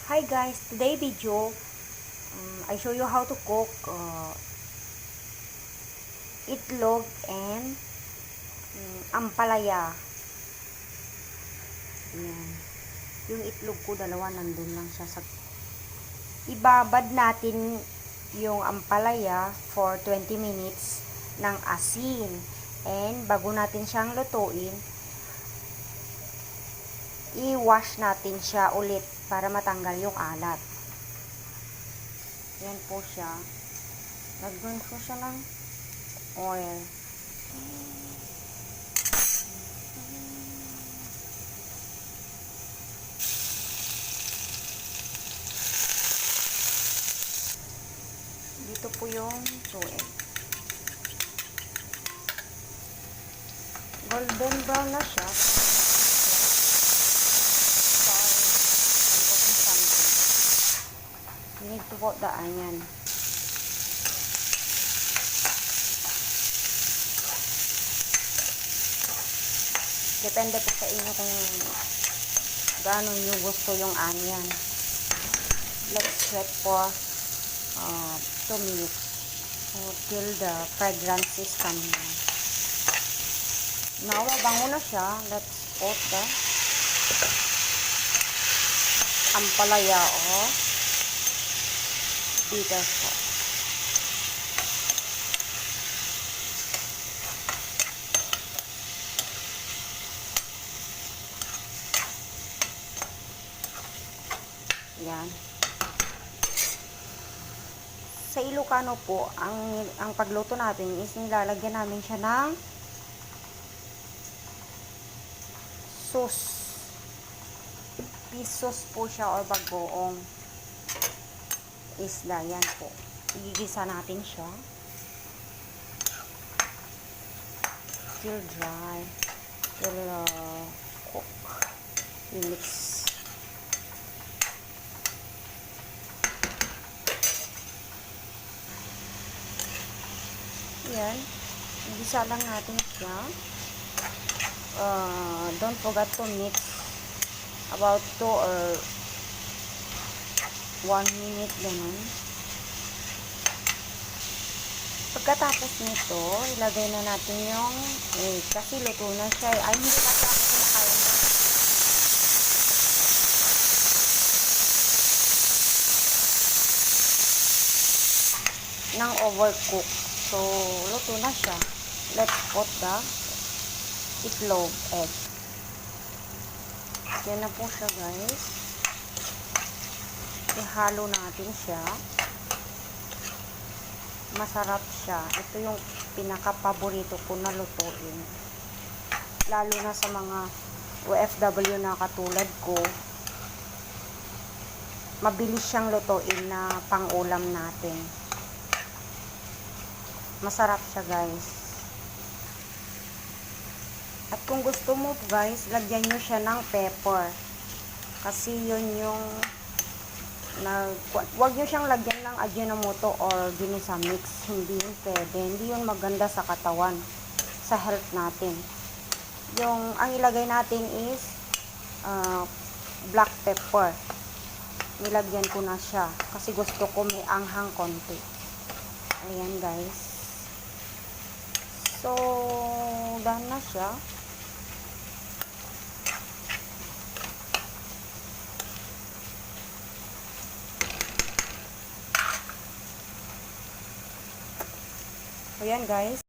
Hi guys, today video I show you how to cook itlog and ampalaya. Yan. Yung itlog ko dalawa nandun lang siya sa ibabad natin yung ampalaya for 20 minutes ng asin, and bago natin siyang lutuin, i-wash natin siya ulit para matanggal yung alat. Yan po siya. Lagyan ko siya ng oil. Dito po yung 2 egg. Golden brown na siya. You need to put the onion. Depende po sa inyo kung gaano nyo gusto yung onion. Let's wait for 2 minutes till the fragrance is coming. Now, mabango na siya. Let's put the ampalaya or bitter sauce. Yan. Sa Ilocano po, ang pagluto natin is nilalagyan namin siya ng sauce. Pisos po siya or bagoong isda. Yan po. Igigisa natin siya till dry, till cook. I-mix. Yan. Igisa lang natin siya. Don't forget to mix about 2 or 1 minute ganun. Pagkatapos nito, ilagay na natin yung kasi luto na siya. Ay, hindi na siya ako kumakain ng overcook. So, luto na siya. Let's put the itlog, egg. Yan na po siya, guys. Ihalo natin siya. Masarap siya. Ito yung pinaka-paborito ko na lutuin. Lalo na sa mga OFW na katulad ko. Mabilis siyang lutuin na pang-ulam natin. Masarap siya, guys. At kung gusto mo, guys, lagyan nyo siya ng pepper. Kasi yun yung wag nyo siyang lagyan ng Ajinomoto or ginisa mix. Hindi yun pwede. Hindi yun maganda sa katawan, sa health natin. Yung ang ilagay natin is black pepper. Nilagyan ko na siya kasi gusto ko may anghang konti. Ayan, guys. So, done na siya. Ayan, guys.